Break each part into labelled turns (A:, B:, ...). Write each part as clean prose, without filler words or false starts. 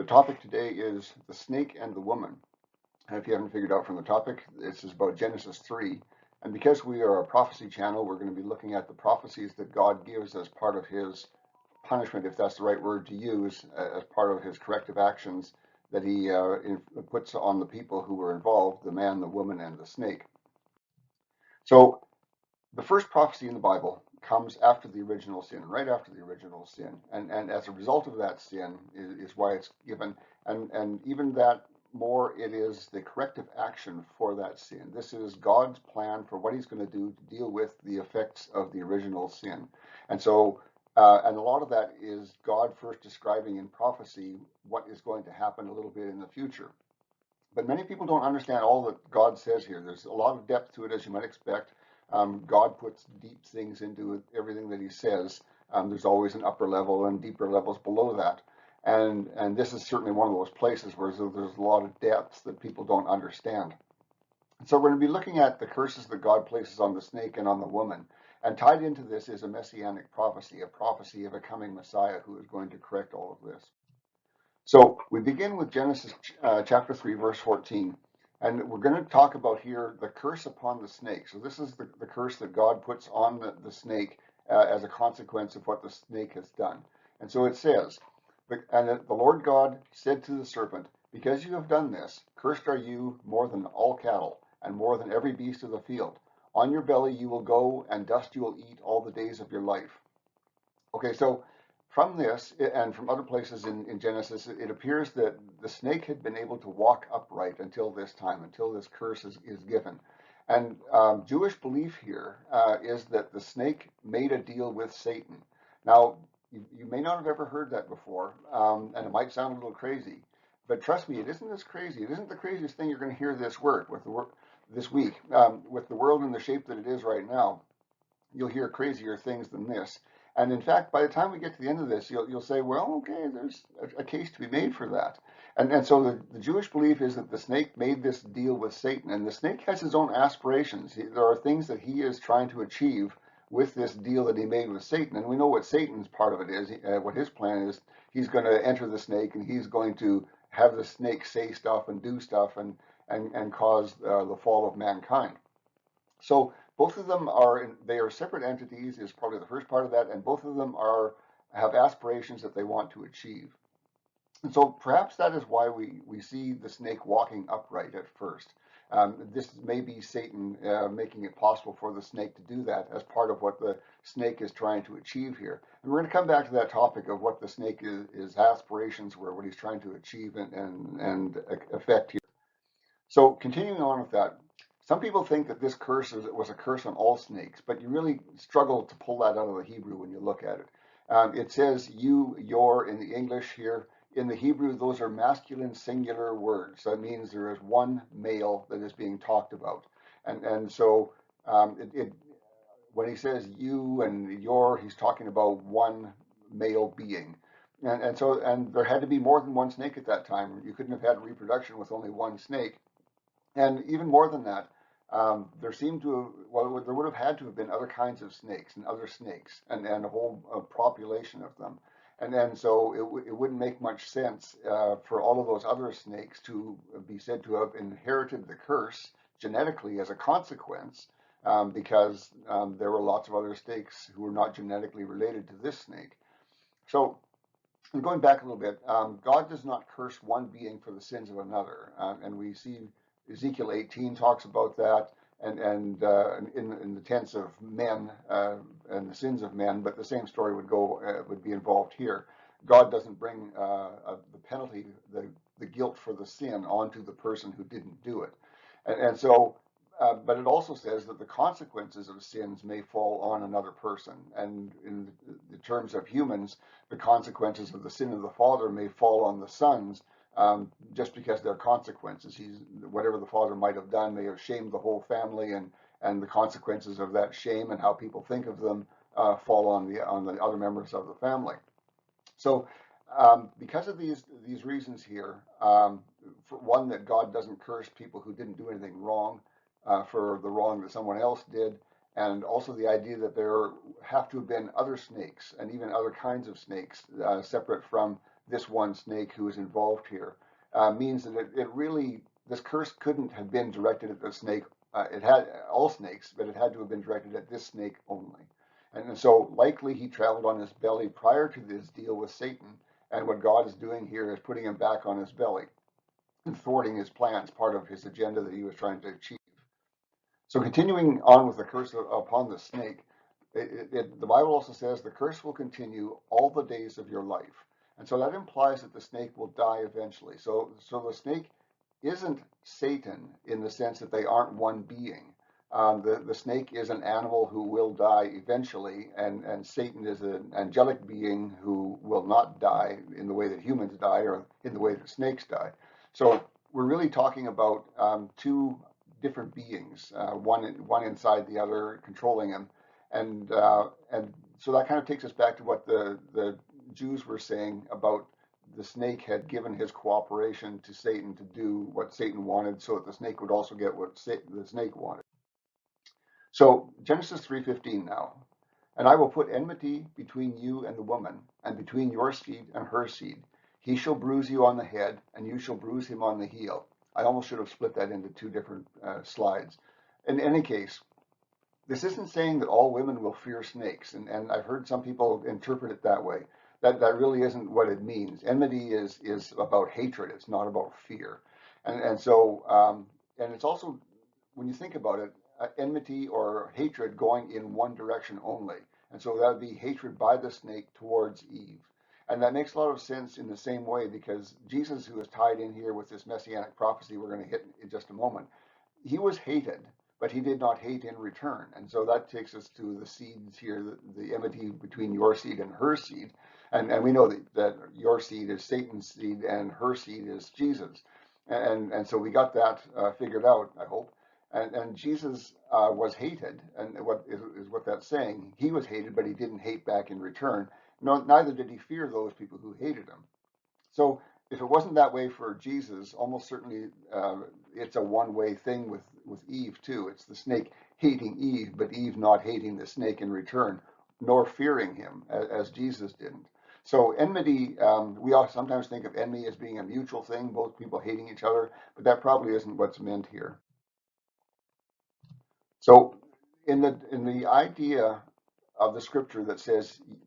A: topic today is the snake and the woman. And if you haven't figured out from the topic, this is about Genesis 3. And because we are a prophecy channel, we're going to be looking at the prophecies that God gives as part of his punishment, if that's the right word to use, as part of his corrective actions that he puts on the people who were involved, the man, the woman, and the snake. So the first prophecy in the Bible comes after the original sin, right after the original sin. And as a result of that sin is why it's given. And even that more, it is the corrective action for that sin. This is God's plan for what he's going to do to deal with the effects of the original sin. And so, and a lot of that is God first describing in prophecy what is going to happen a little bit in the future. But many people don't understand all that God says here. There's a lot of depth to it, as you might expect. God puts deep things into everything that he says. There's always an upper level and deeper levels below that. And this is certainly one of those places where there's a lot of depths that people don't understand. So we're going to be looking at the curses that God places on the snake and on the woman. And tied into this is a messianic prophecy, a prophecy of a coming Messiah who is going to correct all of this. So we begin with Genesis chapter 3, verse 14. And we're going to talk about here the curse upon the snake. So this is the curse that God puts on the snake as a consequence of what the snake has done. And so it says, and the Lord God said to the serpent, because you have done this, cursed are you more than all cattle, and more than every beast of the field. On your belly you will go, and dust you will eat all the days of your life. Okay, so from this and from other places in Genesis, it appears that the snake had been able to walk upright until this time, until this curse is given. And Jewish belief here is that the snake made a deal with Satan. Now, you may not have ever heard that before, and it might sound a little crazy, but trust me, it isn't as crazy. It isn't the craziest thing you're going to hear this week. With the world in the shape that it is right now, you'll hear crazier things than this. And in fact, by the time we get to the end of this, you'll say, well, okay, there's a case to be made for that. And so the Jewish belief is that the snake made this deal with Satan, and the snake has his own aspirations. There are things that he is trying to achieve with this deal that he made with Satan. And we know what Satan's part of it is, what his plan is. He's going to enter the snake, and he's going to have the snake say stuff and do stuff and cause the fall of mankind. So both of them they are separate entities is probably the first part of that, and both of them have aspirations that they want to achieve. And so perhaps that is why we see the snake walking upright at first. This may be Satan making it possible for the snake to do that as part of what the snake is trying to achieve here. And we're going to come back to that topic of what the snake is aspirations were, what he's trying to achieve and affect here. So continuing on with that, some people think that this curse was a curse on all snakes, but you really struggle to pull that out of the Hebrew when you look at it. It says you, your in the English here. In the Hebrew, those are masculine singular words. That means there is one male that is being talked about. And so when he says you and your, he's talking about one male being. And there had to be more than one snake at that time. You couldn't have had reproduction with only one snake. And even more than that, there would have had to have been other kinds of snakes and other snakes and a whole population of them. And so it wouldn't make much sense for all of those other snakes to be said to have inherited the curse genetically as a consequence, because there were lots of other snakes who were not genetically related to this snake. So, and going back a little bit, God does not curse one being for the sins of another, and we see Ezekiel 18 talks about that, and in the tense of men and the sins of men, but the same story would be involved here. God doesn't bring the penalty, the guilt for the sin onto the person who didn't do it, and so. But it also says that the consequences of sins may fall on another person. And in the terms of humans, the consequences of the sin of the father may fall on the sons, just because they're consequences. Whatever the father might have done may have shamed the whole family, and the consequences of that shame and how people think of them fall on the other members of the family. So because of these reasons here, for one, that God doesn't curse people who didn't do anything wrong, for the wrong that someone else did, and also the idea that there have to have been other snakes and even other kinds of snakes separate from this one snake who is involved here, means that it really, this curse couldn't have been directed at the snake. It had all snakes, but it had to have been directed at this snake only. And so likely he traveled on his belly prior to this deal with Satan. And what God is doing here is putting him back on his belly and thwarting his plans, part of his agenda that he was trying to achieve. So continuing on with the curse upon the snake, the Bible also says the curse will continue all the days of your life. And so that implies that the snake will die eventually. So the snake isn't Satan in the sense that they aren't one being. The snake is an animal who will die eventually, and Satan is an angelic being who will not die in the way that humans die or in the way that snakes die. So we're really talking about two different beings, one inside the other, controlling him, and so that kind of takes us back to what the Jews were saying about the snake had given his cooperation to Satan to do what Satan wanted, so that the snake would also get what the snake wanted. So Genesis 3:15 now. And I will put enmity between you and the woman, and between your seed and her seed. He shall bruise you on the head, and you shall bruise him on the heel. I almost should have split that into two different slides. In any case, this isn't saying that all women will fear snakes, and I've heard some people interpret it that way. That really isn't what it means. Enmity is about hatred. It's not about fear, and so and it's also, when you think about it, enmity or hatred going in one direction only. And so that would be hatred by the snake towards Eve. And that makes a lot of sense in the same way, because Jesus, who is tied in here with this messianic prophecy we're going to hit in just a moment, he was hated, but he did not hate in return. And so that takes us to the seeds here, the enmity between your seed and her seed. And we know that your seed is Satan's seed and her seed is Jesus. And so we got that figured out, I hope. And Jesus was hated, and what is what that's saying? He was hated, but he didn't hate back in return. No, neither did he fear those people who hated him. So if it wasn't that way for Jesus, almost certainly it's a one-way thing with Eve too. It's the snake hating Eve, but Eve not hating the snake in return, nor fearing him as Jesus didn't. So enmity, we sometimes think of enmity as being a mutual thing, both people hating each other, but that probably isn't what's meant here. So in the idea of the scripture that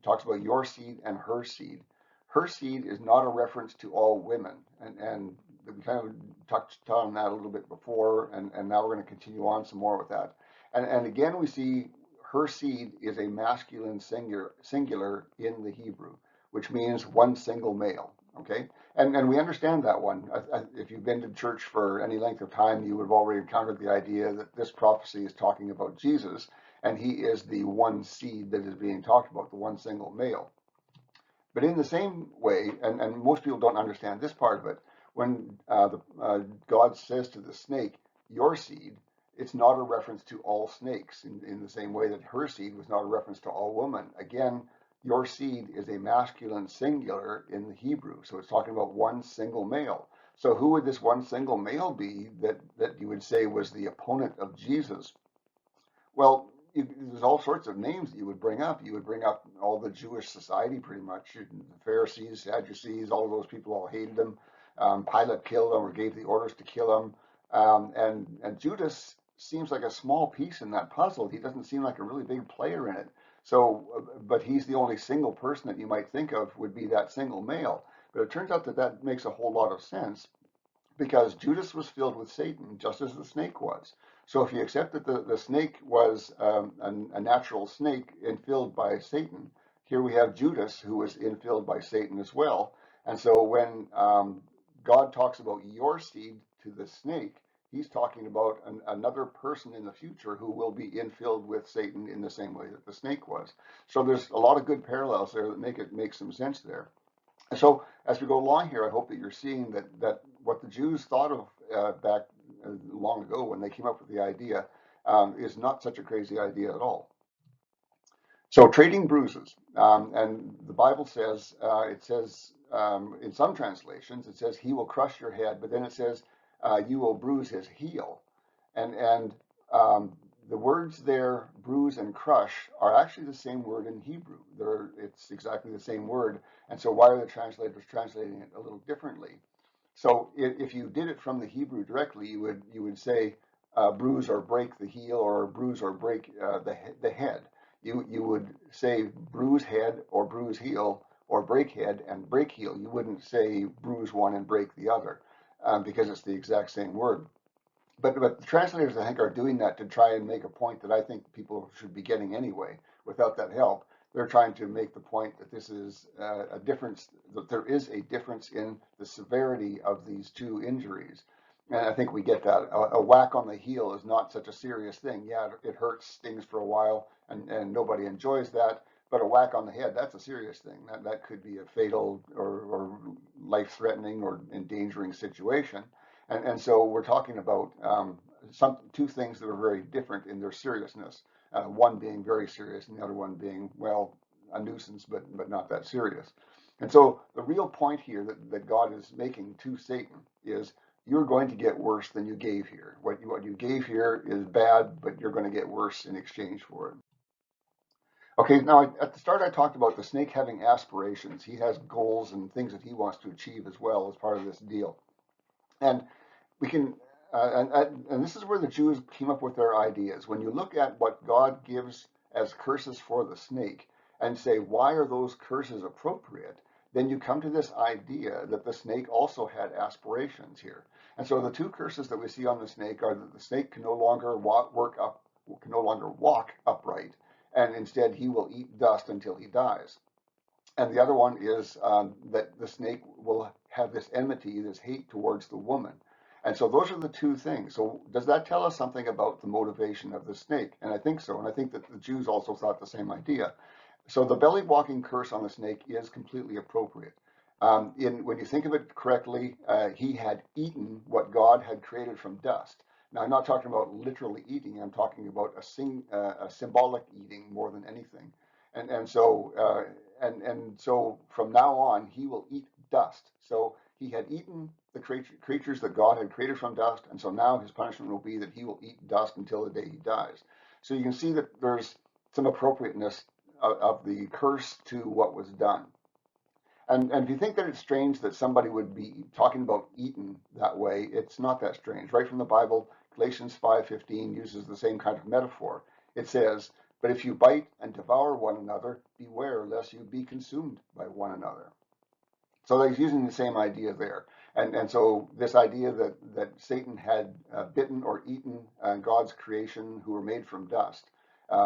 A: talks about your seed and her seed is not a reference to all women. And we kind of touched on that a little bit before, and now we're going to continue on some more with that. And again, we see her seed is a masculine singular in the Hebrew, which means one single male. Okay, and we understand that one. If you've been to church for any length of time, you would have already encountered the idea that this prophecy is talking about Jesus, and he is the one seed that is being talked about, the one single male. But in the same way, and most people don't understand this part of it, when God says to the snake, your seed, it's not a reference to all snakes in the same way that her seed was not a reference to all women. Again, your seed is a masculine singular in the Hebrew. So it's talking about one single male. So who would this one single male be that you would say was the opponent of Jesus? Well, there's all sorts of names that you would bring up. You would bring up all the Jewish society, pretty much. The Pharisees, Sadducees, all of those people all hated him. Pilate killed him or gave the orders to kill him. And Judas seems like a small piece in that puzzle. He doesn't seem like a really big player in it. So, but he's the only single person that you might think of would be that single male. But it turns out that makes a whole lot of sense, because Judas was filled with Satan, just as the snake was. So if you accept that the snake was a natural snake infilled by Satan, here we have Judas, who was infilled by Satan as well. And so when God talks about your seed to the snake, he's talking about another person in the future who will be infilled with Satan in the same way that the snake was. So there's a lot of good parallels there that make some sense there. So as we go along here, I hope that you're seeing that what the Jews thought of back long ago when they came up with the idea is not such a crazy idea at all. So trading bruises, and the Bible says, in some translations, it says he will crush your head, but then it says you will bruise his heel. And the words there, bruise and crush, are actually the same word in Hebrew. It's exactly the same word. And so why are the translators translating it a little differently? So if you did it from the Hebrew directly, you would say bruise or break the heel, or bruise or break the head. You would say bruise head or bruise heel, or break head and break heel. You wouldn't say bruise one and break the other, because it's the exact same word. But the translators, I think, are doing that to try and make a point that I think people should be getting anyway without that help. They're trying to make the point that this is a difference, that there is a difference in the severity of these two injuries. And I think we get that. A whack on the heel is not such a serious thing. Yeah, it hurts, stings for a while, and nobody enjoys that. But a whack on the head, that's a serious thing. That could be a fatal or life-threatening or endangering situation. And so we're talking about two things that are very different in their seriousness. One being very serious, and the other one being, well, a nuisance, but not that serious. And so the real point here that God is making to Satan is, you're going to get worse than you gave here. What you gave here is bad, but you're going to get worse in exchange for it. Okay, now at the start I talked about the snake having aspirations. He has goals and things that he wants to achieve as well as part of this deal. And we can, and this is where the Jews came up with their ideas. When you look at what God gives as curses for the snake and say, why are those curses appropriate? Then you come to this idea that the snake also had aspirations here. And so the two curses that we see on the snake are that the snake can no longer can no longer walk upright, and instead he will eat dust until he dies. And the other one is that the snake will have this enmity, this hate towards the woman. And so those are the two things. So does that tell us something about the motivation of the snake? And I think so. And I think that the Jews also thought the same idea. So the belly walking curse on the snake is completely appropriate. When you think of it correctly, he had eaten what God had created from dust. Now, I'm not talking about literally eating. I'm talking about a symbolic eating more than anything. And so from now on, he will eat dust. So he had eaten the creatures that God had created from dust, and so now his punishment will be that he will eat dust until the day he dies. So you can see that there's some appropriateness of the curse to what was done. And if you think that it's strange that somebody would be talking about eaten that way, it's not that strange. Right from the Bible, Galatians 5:15 uses the same kind of metaphor. It says, "But if you bite and devour one another, beware lest you be consumed by one another." So they're using the same idea there. And so this idea that Satan had bitten or eaten God's creation who were made from dust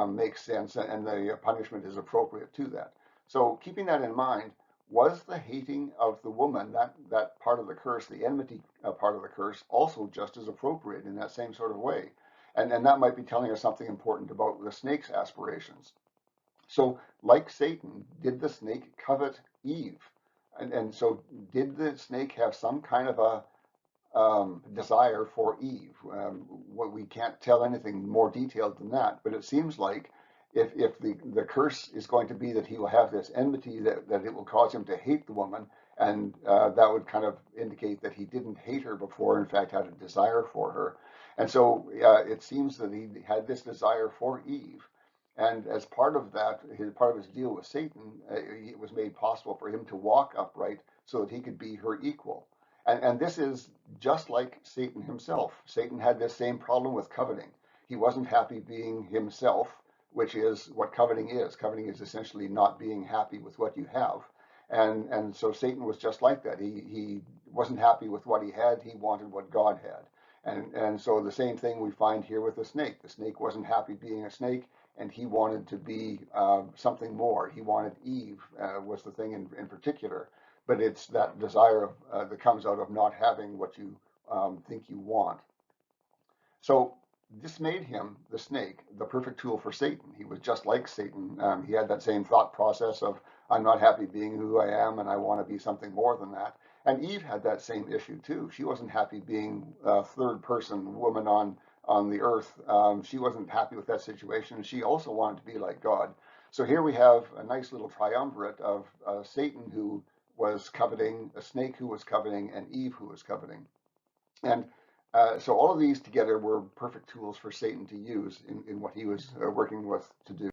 A: makes sense, and the punishment is appropriate to that. So keeping that in mind, was the hating of the woman, that part of the curse, the enmity part of the curse, also just as appropriate in that same sort of way? And that might be telling us something important about the snake's aspirations. So, like Satan, did the snake covet Eve? And so, did the snake have some kind of a desire for Eve? What we can't tell anything more detailed than that, but it seems like if the curse is going to be that he will have this enmity, that it will cause him to hate the woman, and that would kind of indicate that he didn't hate her before, in fact, had a desire for her. And so it seems that he had this desire for Eve. And as part of that, part of his deal with Satan, it was made possible for him to walk upright so that he could be her equal. And this is just like Satan himself. Satan had this same problem with coveting. He wasn't happy being himself, which is what coveting is. Coveting is essentially not being happy with what you have. And so Satan was just like that. He wasn't happy with what he had. He wanted what God had. And so the same thing we find here with the snake. The snake wasn't happy being a snake, and he wanted to be something more. He wanted Eve, was the thing in particular. But it's that desire that comes out of not having what you think you want. So this made him, the snake, the perfect tool for Satan. He was just like Satan. He had that same thought process of, I'm not happy being who I am, and I want to be something more than that. And Eve had that same issue too. She wasn't happy being a third person woman on the earth. She wasn't happy with that situation. She also wanted to be like God. So here we have a nice little triumvirate of Satan, who was coveting, a snake who was coveting, and Eve who was coveting. And So all of these together were perfect tools for Satan to use in what he was working with to do.